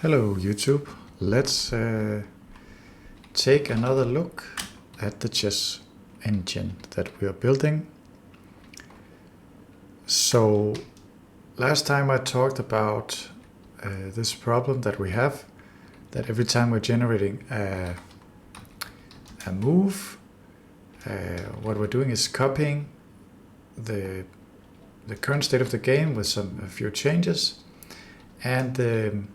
Hello YouTube, let's take another look at the chess engine that we are building. So last time I talked about this problem that we have, that every time we're generating a move, what we're doing is copying the current state of the game with a few changes, and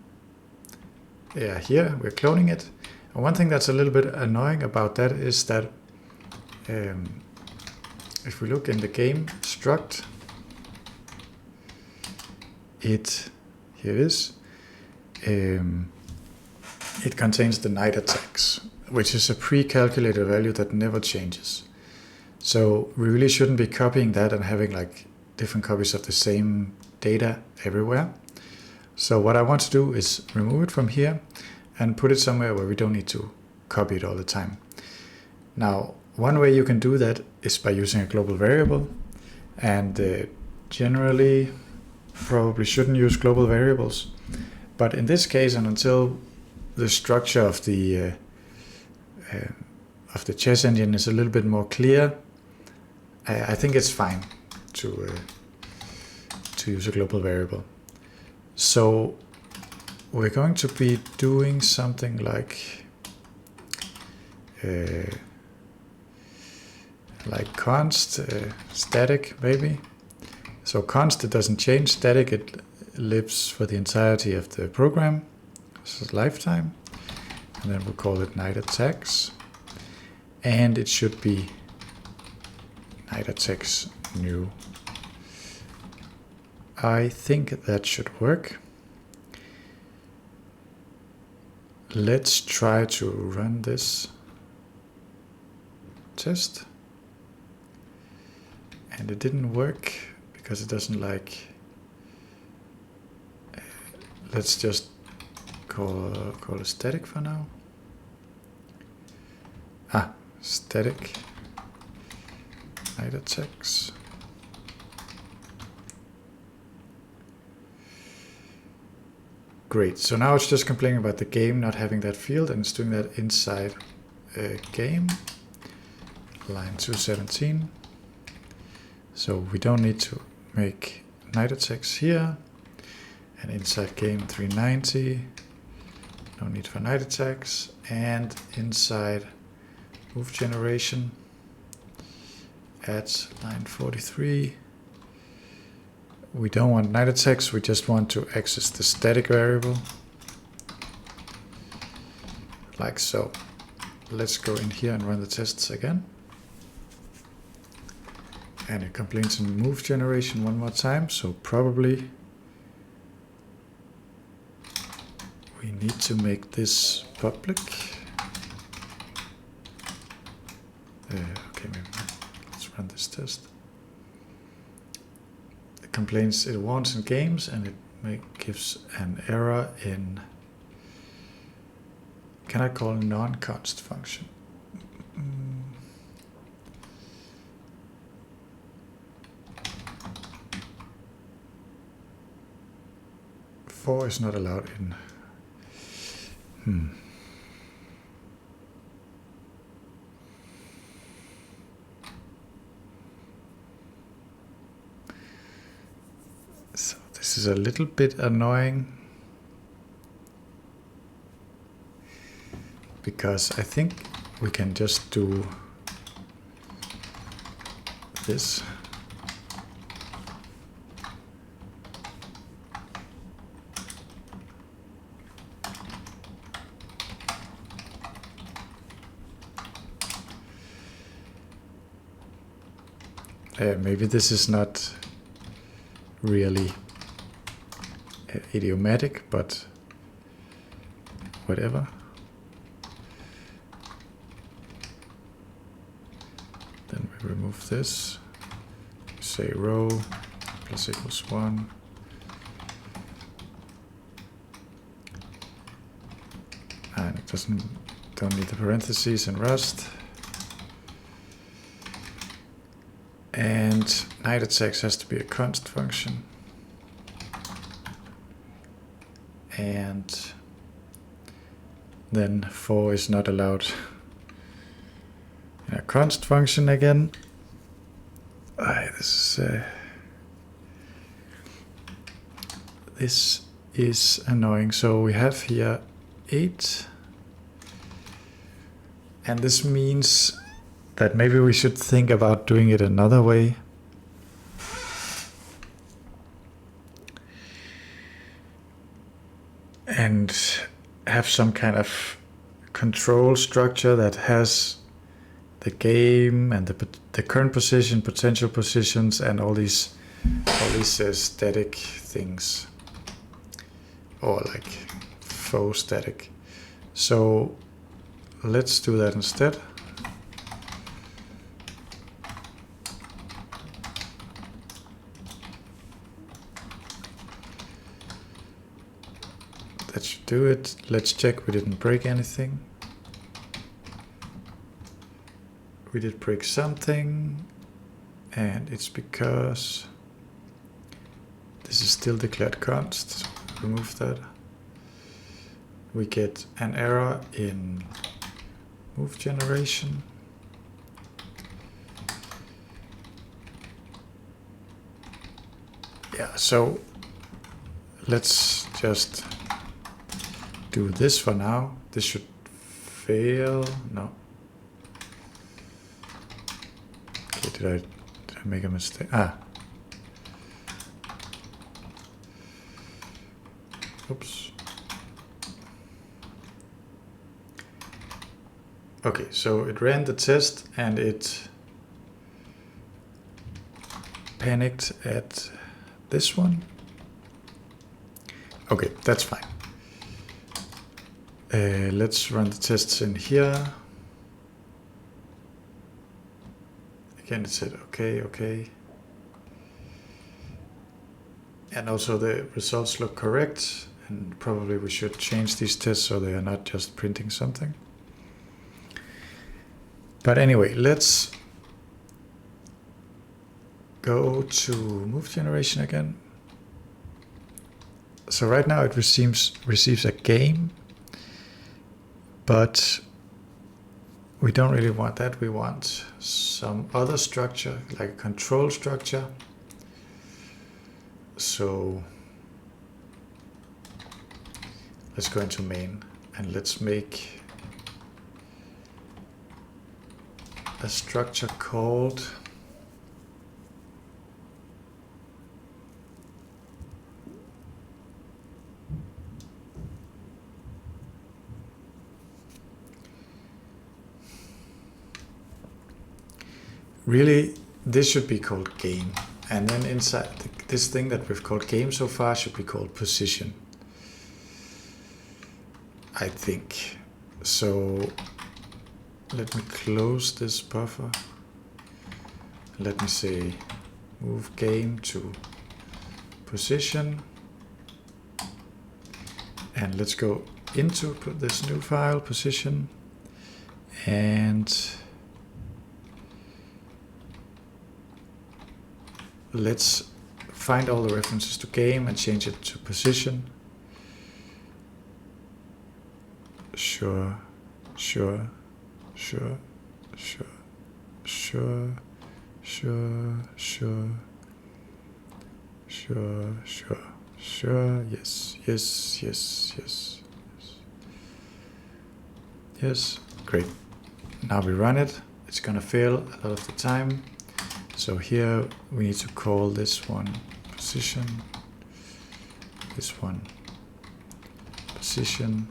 here we're cloning it. And one thing that's a little bit annoying about that is that if we look in the game struct, here it is. It contains the knight attacks, which is a pre-calculated value that never changes. So we really shouldn't be copying that and having like different copies of the same data everywhere. So what I want to do is remove it from here and put it somewhere where we don't need to copy it all the time. Now, one way you can do that is by using a global variable, and generally probably shouldn't use global variables. But in this case, and until the structure of the chess engine is a little bit more clear, I think it's fine to use a global variable. So we're going to be doing something like const static maybe. So const, it doesn't change. Static, it lives for the entirety of the program. This is lifetime. And then we'll call it knight attacks. And it should be knight attacks new. I think that should work. Let's try to run this test. And it didn't work because it doesn't like. Let's just call it static for now. Static knight attacks. Great, so now it's just complaining about the game not having that field, and it's doing that inside game, line 217. So we don't need to make knight attacks here, and inside game 390, no need for knight attacks, and inside move generation at line 43, we don't want knight attacks, we just want to access the static variable, like so. Let's go in here and run the tests again. And it complains in move generation one more time, so probably we need to make this public. Okay, maybe let's run this test. It complains it wants in games, and it gives an error in, can I call non-const function? 4 is not allowed in. So this is a little bit annoying, because I think we can just do this. Maybe this is not really idiomatic, but whatever. Then we remove this, say row plus equals 1. And it don't need the parentheses in Rust. And knight attacks has to be a const function. And then 4 is not allowed. A const function again. This is annoying. So we have here 8. And this means that maybe we should think about doing it another way. And have some kind of control structure that has the game and the current position, potential positions, and all these static things, or like faux static. So let's do that instead. That should do it. Let's check we didn't break anything. We did break something, and it's because this is still declared const. So remove that. We get an error in move generation. Yeah, so let's just do this for now. This should fail. No. Okay, did I make a mistake? Oops. Okay, so it ran the test and it panicked at this one. Okay, that's fine. Let's run the tests in here. Again, it said okay, okay. And also the results look correct, and probably we should change these tests so they are not just printing something. But anyway, let's go to move generation again. So right now it receives a game, but we don't really want that. We want some other structure, like a control structure. So let's go into main and let's make a structure called really, this should be called game. And then inside this thing that we've called game so far should be called position, I think. So let me close this buffer. Let me say move game to position. And let's go into this new file, position, and let's find all the references to game and change it to position. Sure, sure, sure, sure, sure, sure, sure, sure, sure, sure, yes, yes, yes, yes, yes. Yes, great. Now we run it. It's gonna fail a lot of the time. So here we need to call this one position, this one position,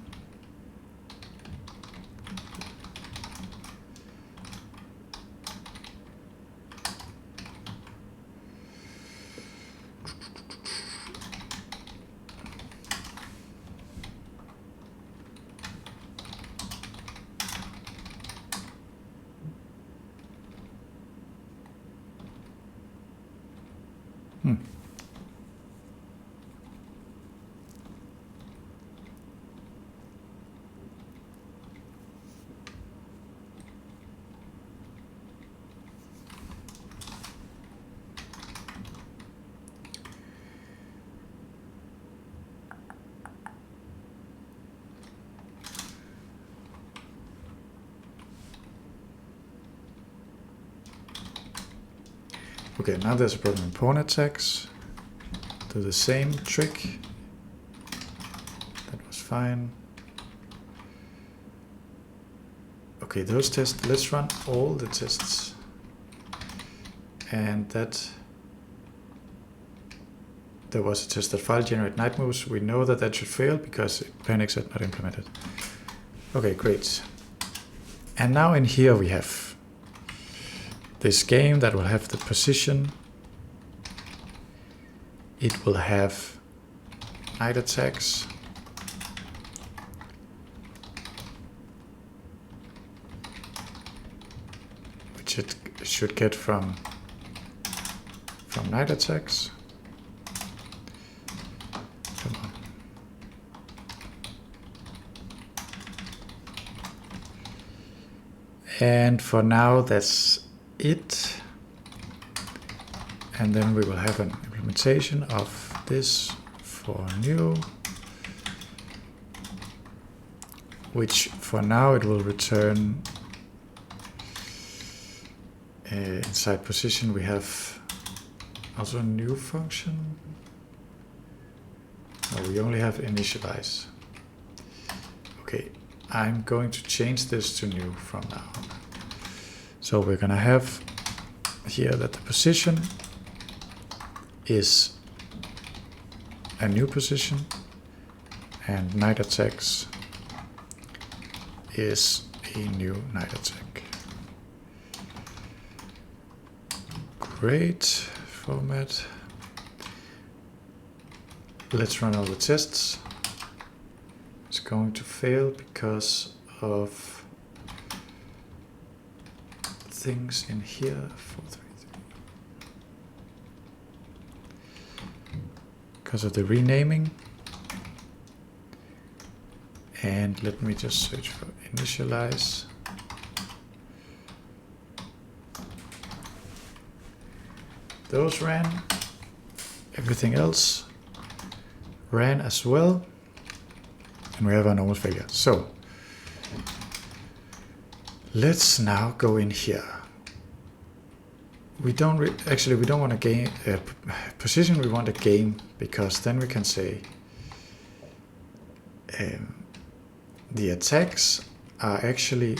Okay, now there's a problem in pawn attacks. Do the same trick. That was fine. Okay, those tests, let's run all the tests. And that, there was a test that file generate knight moves. We know that that should fail because panics are not implemented. Okay, great. And now in here we have this game that will have the position. It will have knight attacks. Which it should get from knight attacks. Come on. And for now, that's it. And then we will have an implementation of this for new, which for now it will return inside position. We have also a new function. No, we only have initialize. Okay, I'm going to change this to new from now on. So we're gonna have here that the position is a new position and knight attacks is a new knight attack. Great format. Let's run all the tests. It's going to fail because of things in here. 433. Because of the renaming. And let me just search for initialize. Those ran. Everything else ran as well. And we have our normal failure. So let's now go in here. We don't we don't want a game position. We want a game, because then we can say the attacks are actually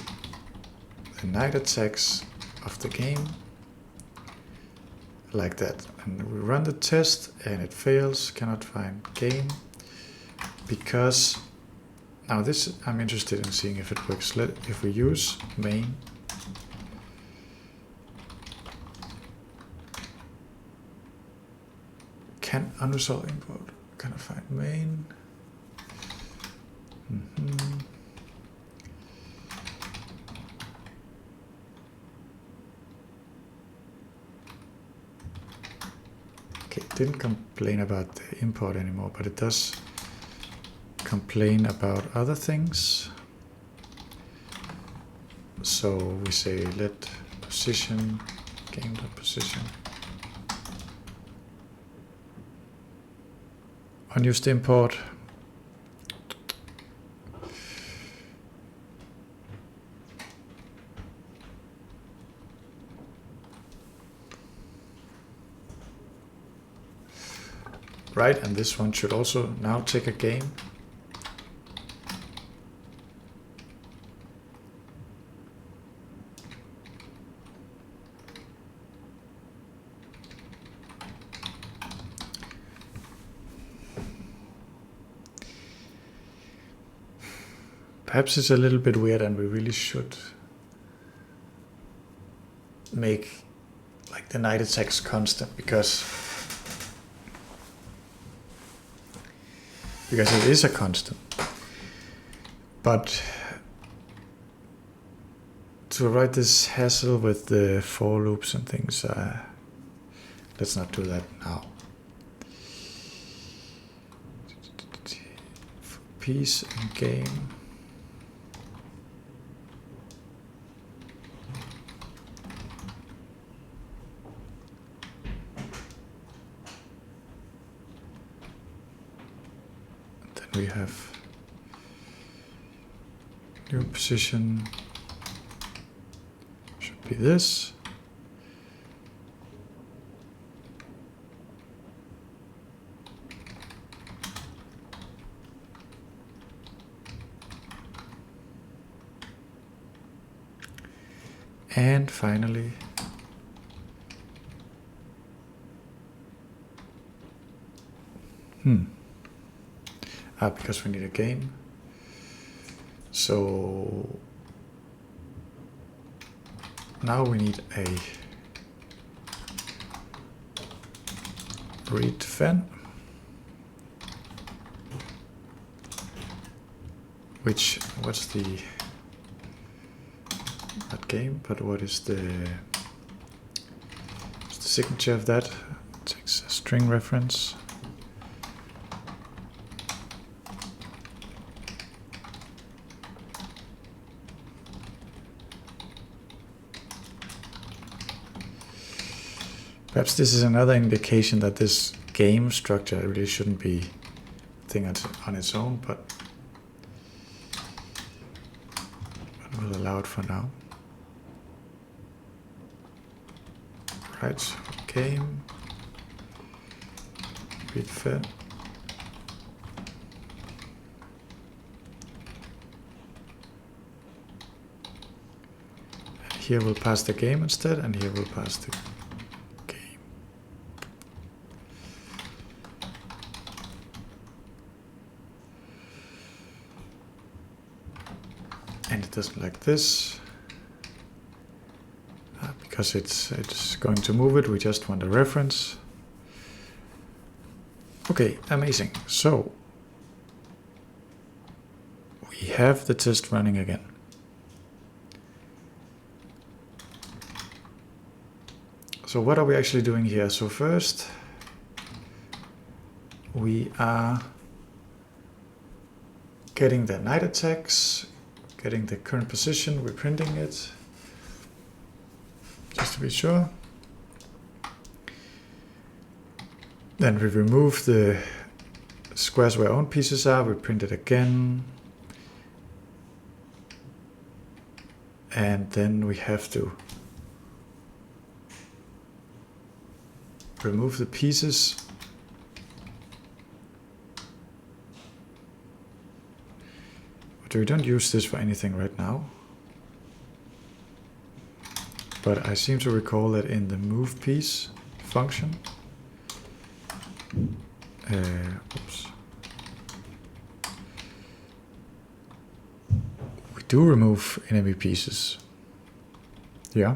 the knight attacks of the game, like that. And we run the test and it fails, cannot find game, because now this I'm interested in seeing if it works. If we use main, can unresolved import, can I find main? Okay, it didn't complain about the import anymore, but it does complain about other things. So we say let position game.position unused import. Right, and this one should also now take a game. Perhaps it's a little bit weird, and we really should make like the knight attacks constant, because it is a constant. But to avoid this hassle with the for loops and things, let's not do that now. For piece and game. We have new position should be this, And finally, because we need a game. So now we need a read fan, what's the, not game, but what is the signature of that? It takes a string reference. Perhaps this is another indication that this game structure really shouldn't be a thing on its own, but we'll allow it for now. Right, so game, read fed. And here we'll pass the game instead, and here we'll pass the game. And it doesn't like this. Because it's going to move it, we just want a reference. Okay, amazing. So we have the test running again. So what are we actually doing here? So first we are getting the knight attacks, getting the current position, we're printing it. Just to be sure. Then we remove the squares where our own pieces are, we print it again. And then we have to remove the pieces. But we don't use this for anything right now. But I seem to recall that in the move piece function, oops, we do remove enemy pieces. Yeah.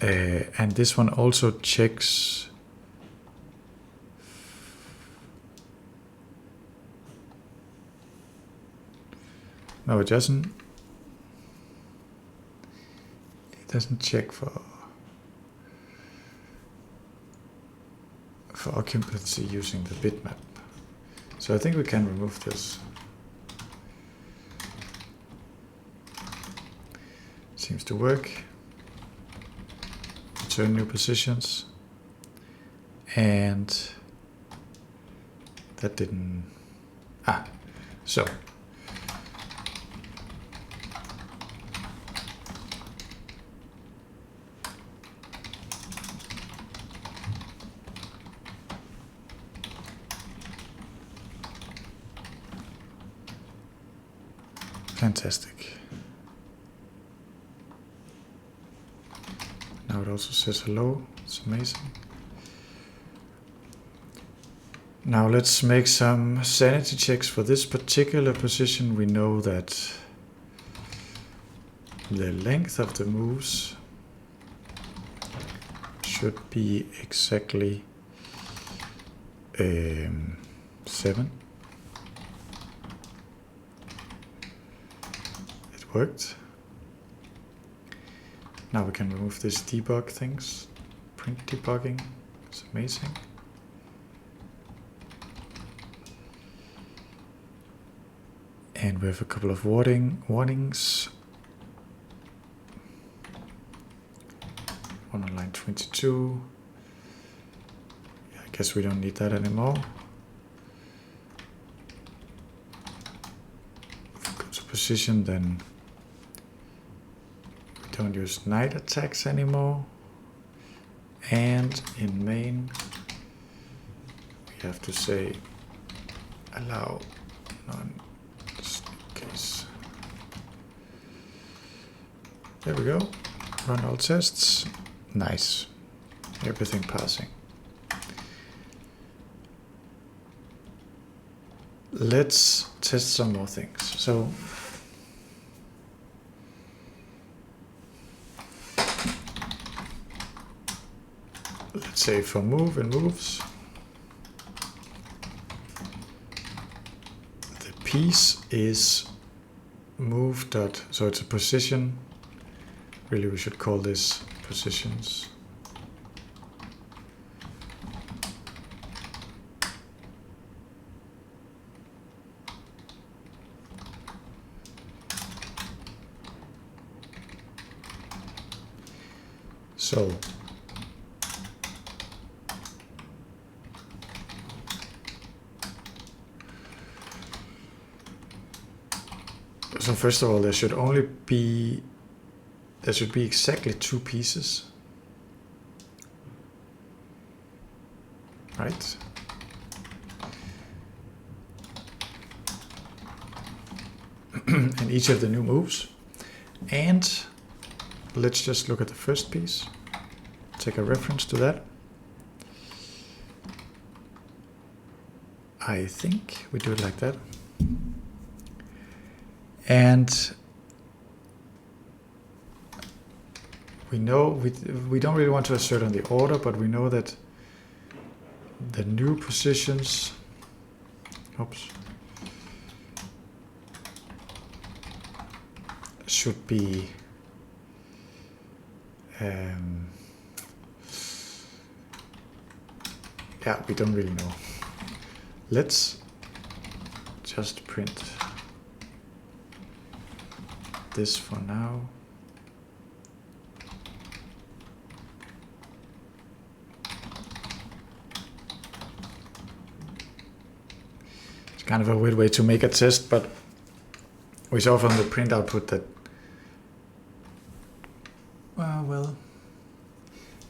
And this one also checks no, it doesn't. Doesn't check for occupancy using the bitmap. So I think we can remove this. Seems to work. Return new positions. And that didn't. So. Fantastic. Now it also says hello. It's amazing. Now let's make some sanity checks for this particular position. We know that the length of the moves should be exactly 7. Worked. Now we can remove this debug things. Print debugging. It's amazing. And we have a couple of warnings. One on line 22. Yeah, I guess we don't need that anymore. If we go to position, then don't use knight attacks anymore. And in main, we have to say allow non case. There we go. Run all tests. Nice. Everything passing. Let's test some more things. So let's say for move and moves, the piece is move dot, so it's a position. Really, we should call this positions. So first of all, there should be exactly two pieces, right? And each of the new moves. And let's just look at the first piece, take a reference to that. I think we do it like that. And we know we don't really want to assert on the order, but we know that the new positions, should be yeah, we don't really know. Let's just print this for now. It's kind of a weird way to make a test, but we saw from the print output that, well,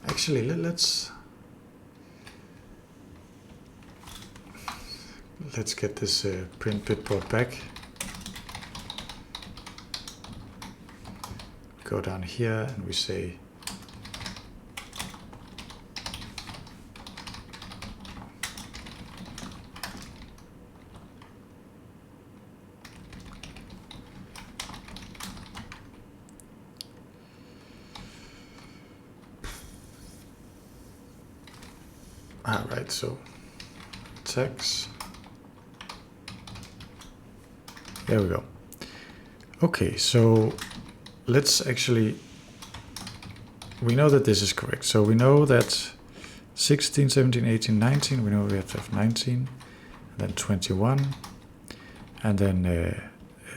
actually, let's get this print bit brought back. Go down here and we say right, so text. There we go. Okay, so let's actually, we know that this is correct. So we know that 16, 17, 18, 19, we know we have to have 19, and then 21, and then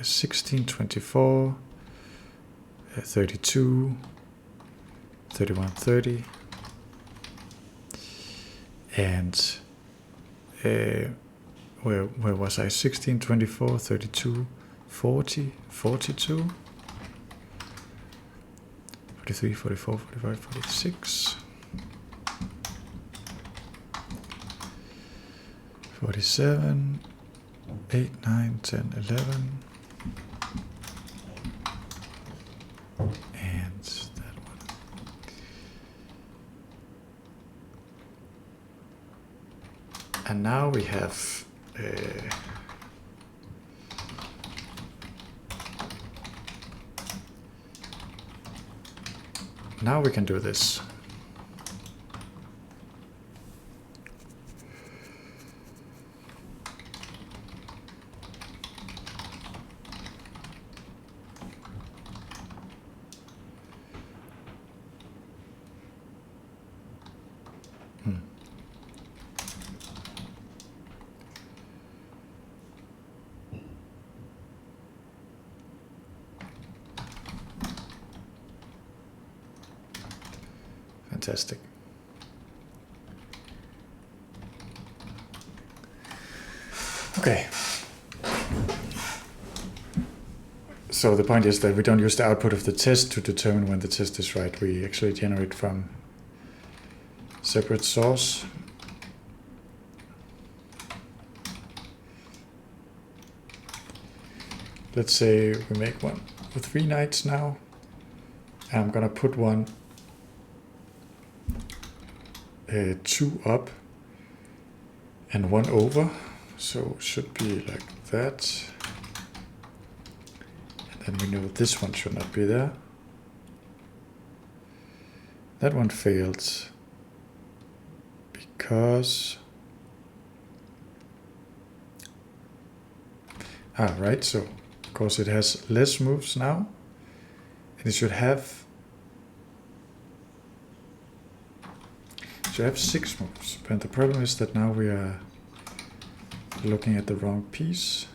16, 24, 32, 31, 30, and where was I? 16, 24, 32, 40, 42, 43, 44, 45, 46, 47, 8, 9, 10, 11, and that one. And now we have now we can do this. Fantastic. Okay. So the point is that we don't use the output of the test to determine when the test is right. We actually generate from separate source. Let's say we make one with 3 knights now. I'm gonna put one 2 up and 1 over, so it should be like that. And then we know this one should not be there. That one failed because right, so of course it has less moves now, and it should have 6 moves. But the problem is that now we are looking at the wrong piece,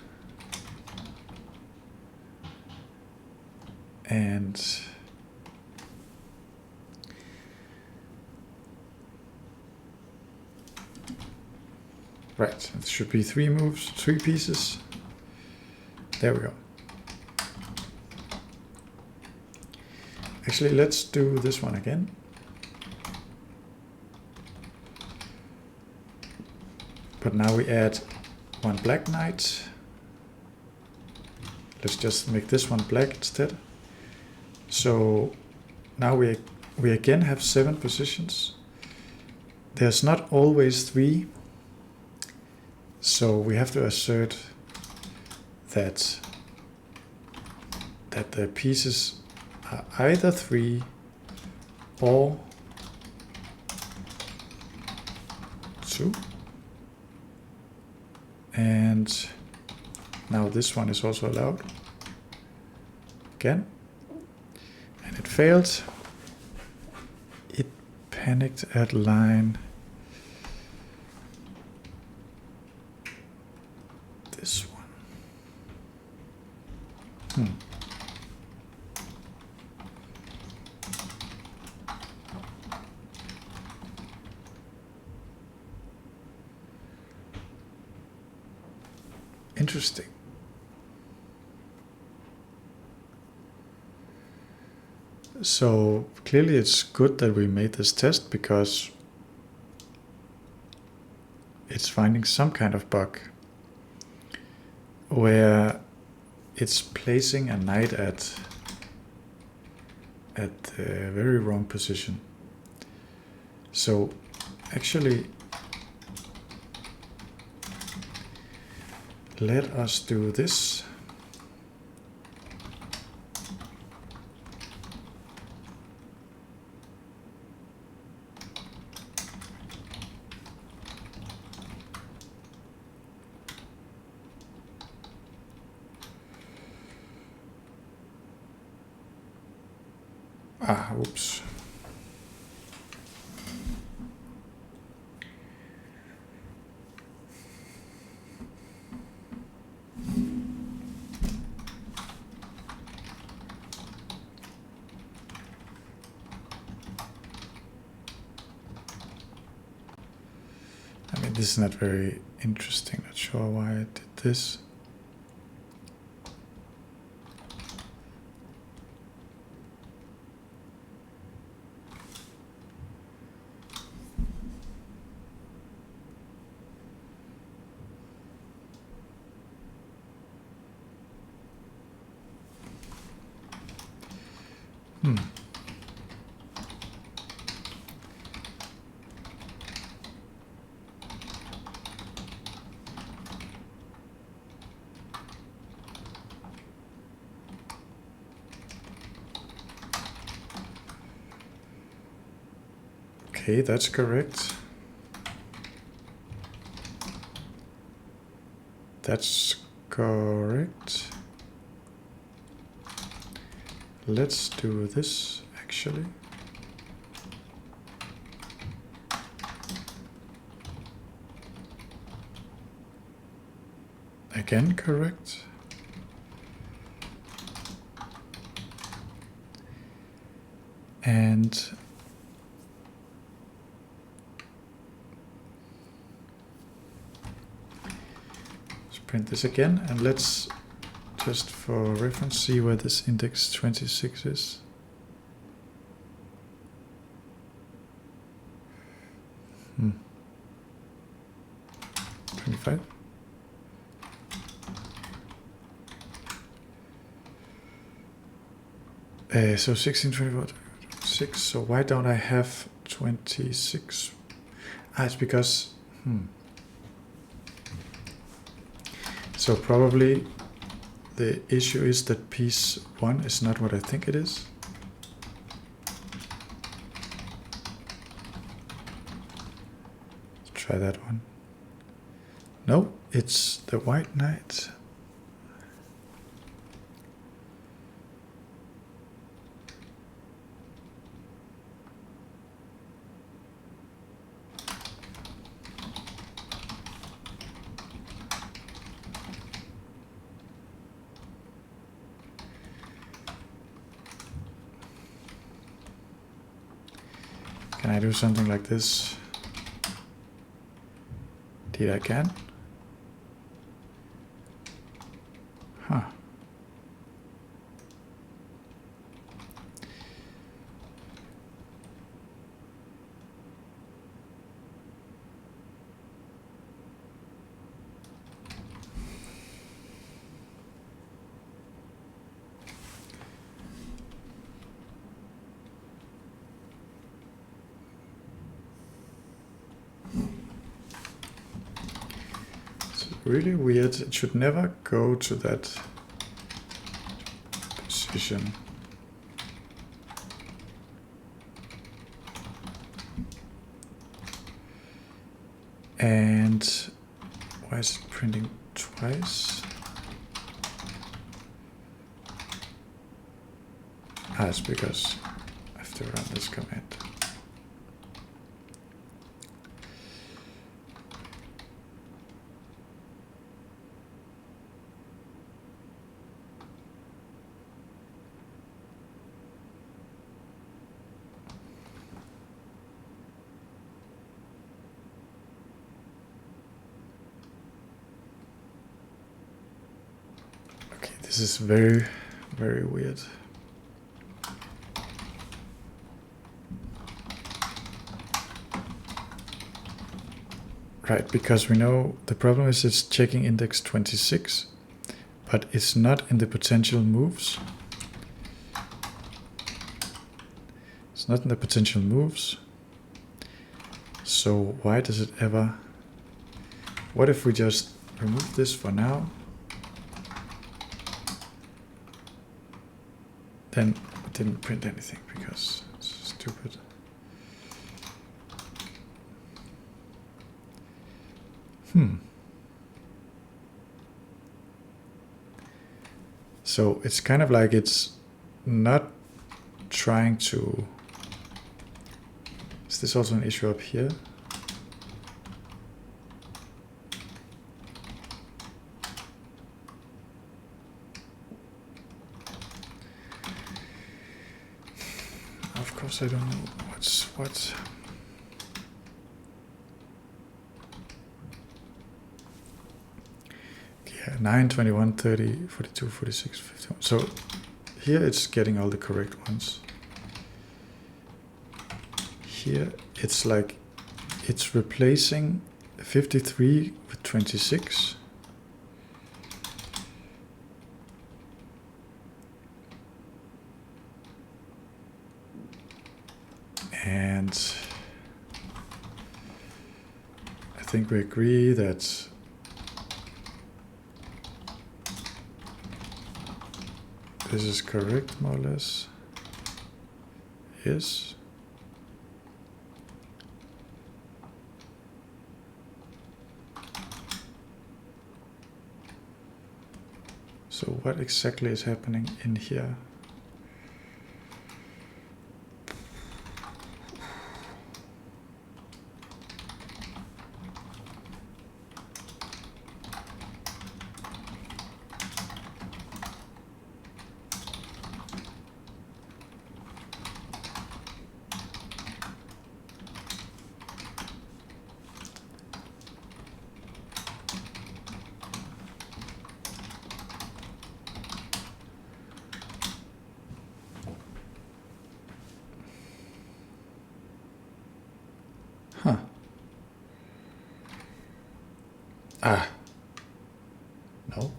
and right, it should be 3 moves, 3 pieces. There we go. Actually, let's do this one again. But now we add 1 black knight. Let's just make this one black instead. So now we again have 7 positions. There's not always 3. So we have to assert that the pieces are either 3 or 2. And now this one is also allowed again, and it failed. It panicked at line this one. Interesting. So clearly it's good that we made this test, because it's finding some kind of bug where it's placing a knight at the very wrong position. So actually, let us do this. Oops. I mean, this is not very interesting. Not sure why I did this. Okay, that's correct. That's correct. Let's do this actually. Again, correct. And let's print this again, and let's just for reference see where this index 26 is. Hmm. 25. So 16, 24, 6. So why don't I have 26? It's because, So probably the issue is that piece 1 is not what I think it is. Let's try that one. No, it's the white knight. Can I do something like this? Did I can? Huh. Really weird. It should never go to that position. And why is it printing twice? It's because I have to run this command. This is very, very weird. Right, because we know the problem is it's checking index 26, but it's not in the potential moves. It's not in the potential moves. So why does it ever... What if we just remove this for now? Then it didn't print anything because it's stupid. So it's kind of like it's not trying to... Is this also an issue up here? Of course I don't know what's what. Yeah, 9, 21, 30, 42, 46, 51. So here it's getting all the correct ones. Here it's like it's replacing 53 with 26. And I think we agree that this is correct, more or less. Yes. So what exactly is happening in here? Huh. No.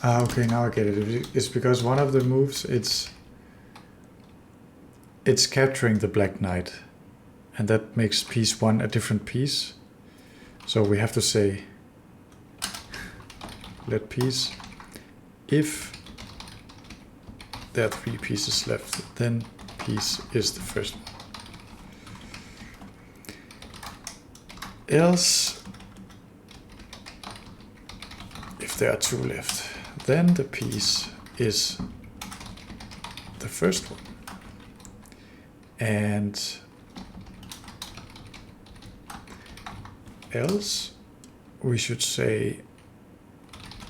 Okay, now I get it. It's because one of the moves, it's capturing the black knight, and that makes piece 1 a different piece. So we have to say let piece, if there are 3 pieces left, then piece is the first one. Else, if there are 2 left, then the piece is the first one. And else, we should say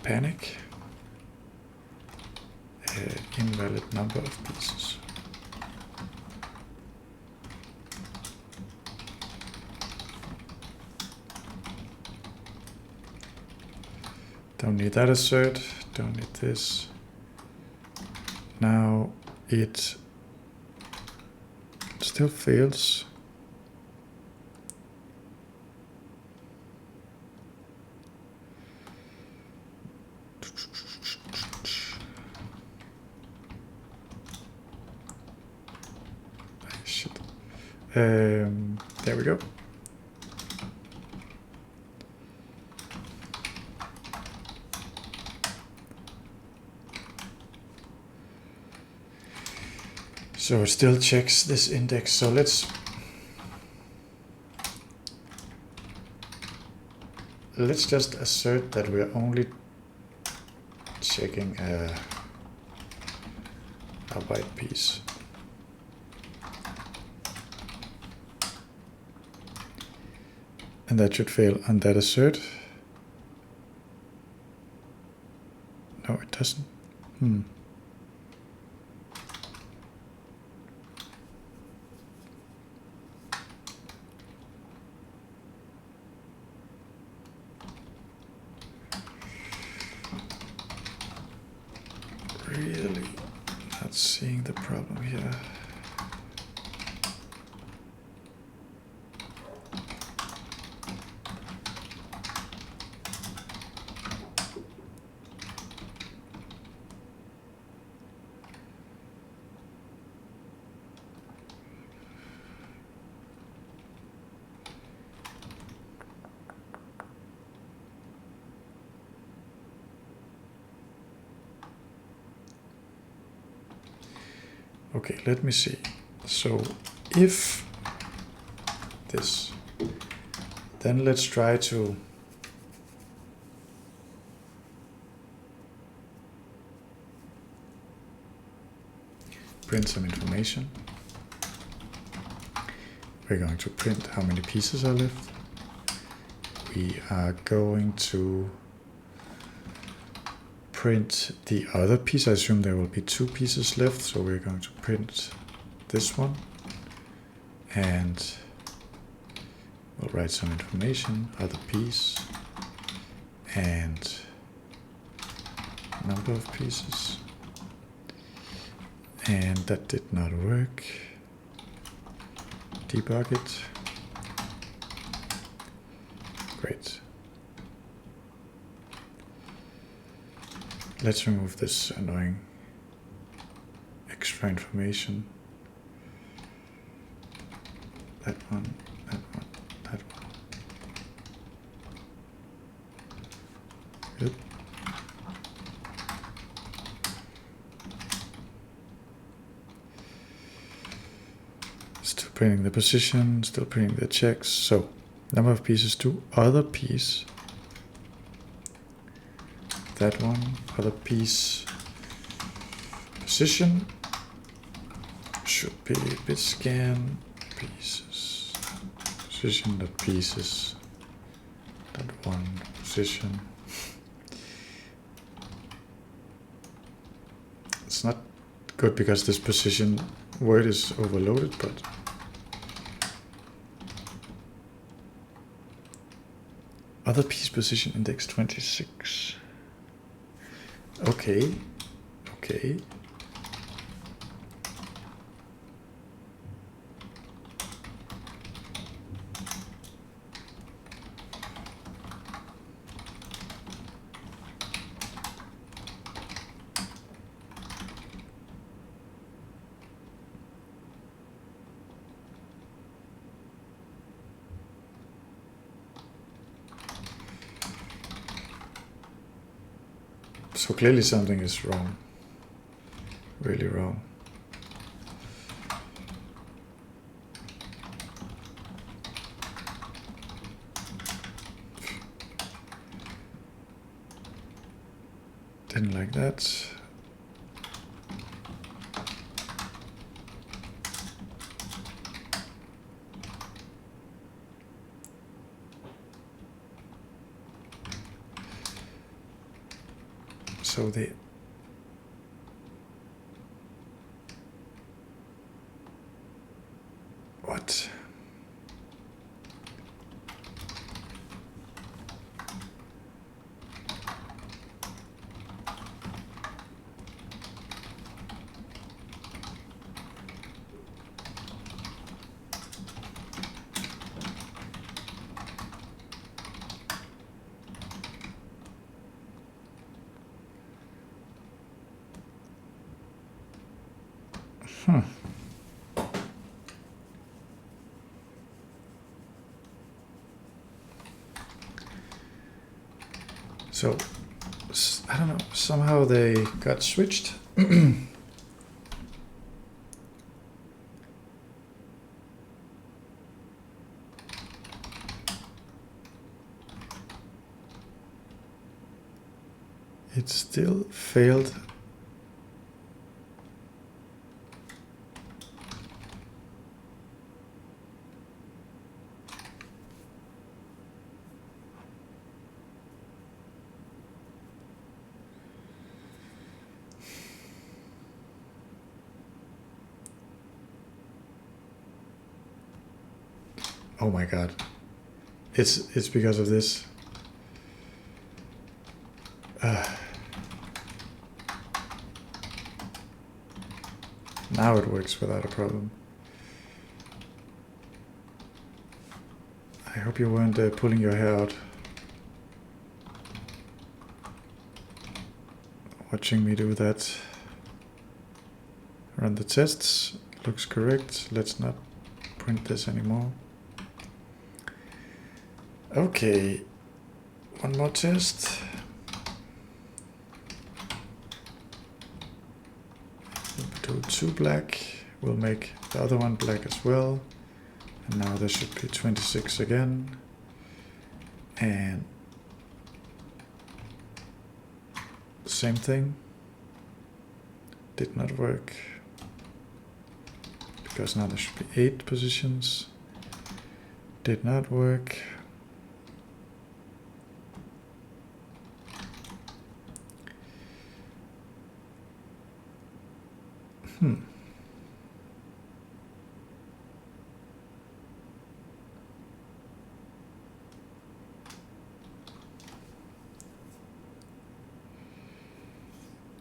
panic, invalid number of pieces. Don't need that assert, don't need this. Now it still fails. Shit. There we go. So it still checks this index. So let's just assert that we're only checking a white piece. And that should fail on that assert. No, it doesn't. Really not seeing the problem here. Okay, let me see. So if this, then let's try to print some information. We're going to print how many pieces are left. We are going to print the other piece. I assume there will be 2 pieces left, so we're going to print this one, and we'll write some information, other piece, and number of pieces. And that did not work. Debug it. Great. Let's remove this annoying extra information. That one, that one, that one. Good. Still printing the position, still printing the checks. So, number of pieces to other piece. That one, other piece, position should be bit scan pieces, position dot pieces dot one position. It's not good because this position word is overloaded, but other piece position index 26. Okay, okay. So clearly something is wrong, really wrong. Didn't like that. So the what? So, I don't know, somehow they got switched. It still failed. Oh my god. It's because of this. Now it works without a problem. I hope you weren't pulling your hair out watching me do that. Run the tests. Looks correct. Let's not print this anymore. Okay, one more test. Do 2 black. We'll make the other one black as well. And now there should be 26 again. And same thing. Did not work. Because now there should be 8 positions. Did not work.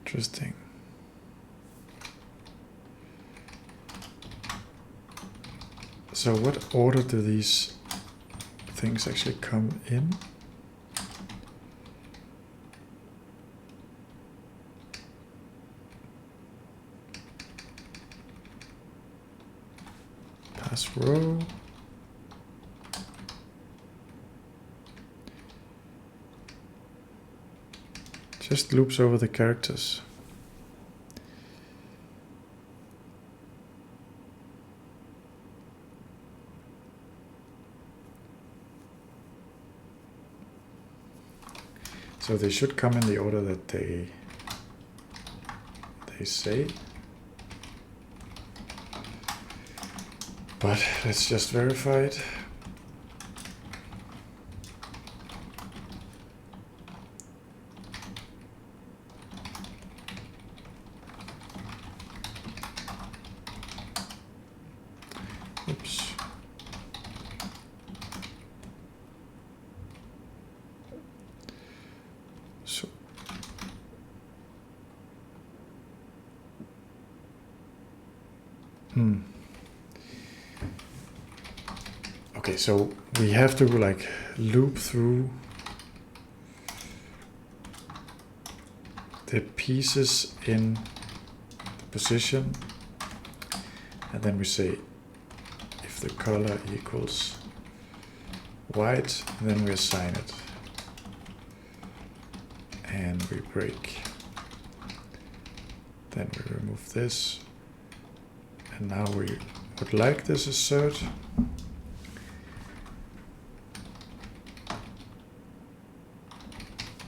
Interesting. So what order do these things actually come in? Pass row. Just loops over the characters. So they should come in the order that they say. But let's just verify it. Oops. So okay, so we have to like loop through the pieces in the position, and then we say if the color equals white, then we assign it. and we break. Then we remove this. And now we would like this assert.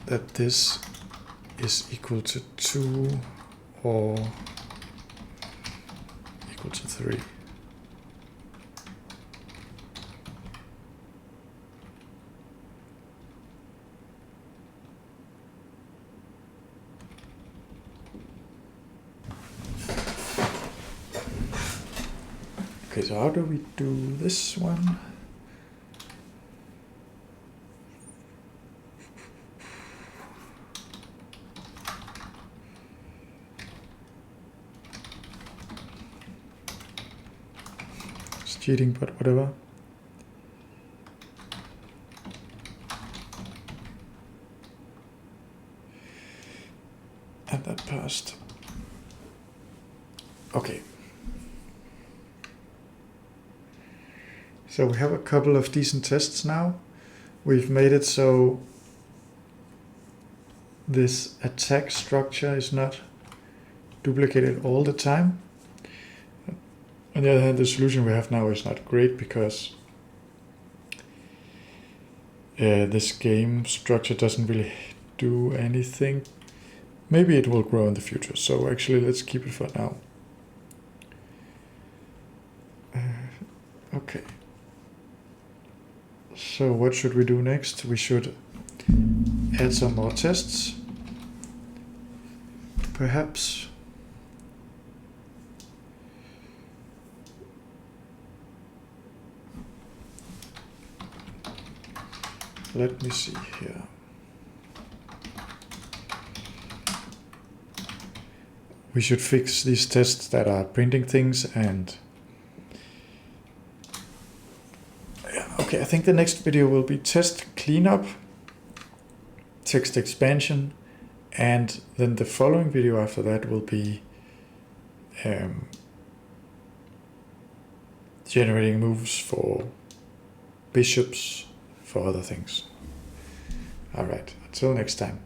That this is equal to 2 or equal to 3. Okay, so how do we do this one? It's cheating, but whatever. And that passed. Okay. So we have a couple of decent tests now. We've made it so this attack structure is not duplicated all the time. On the other hand, the solution we have now is not great because this game structure doesn't really do anything. Maybe it will grow in the future, so actually let's keep it for now. Okay. So what should we do next? We should add some more tests, perhaps. Let me see here. We should fix these tests that are printing things and okay, I think the next video will be test cleanup, text expansion, and then the following video after that will be generating moves for bishops, for other things. All right, until next time.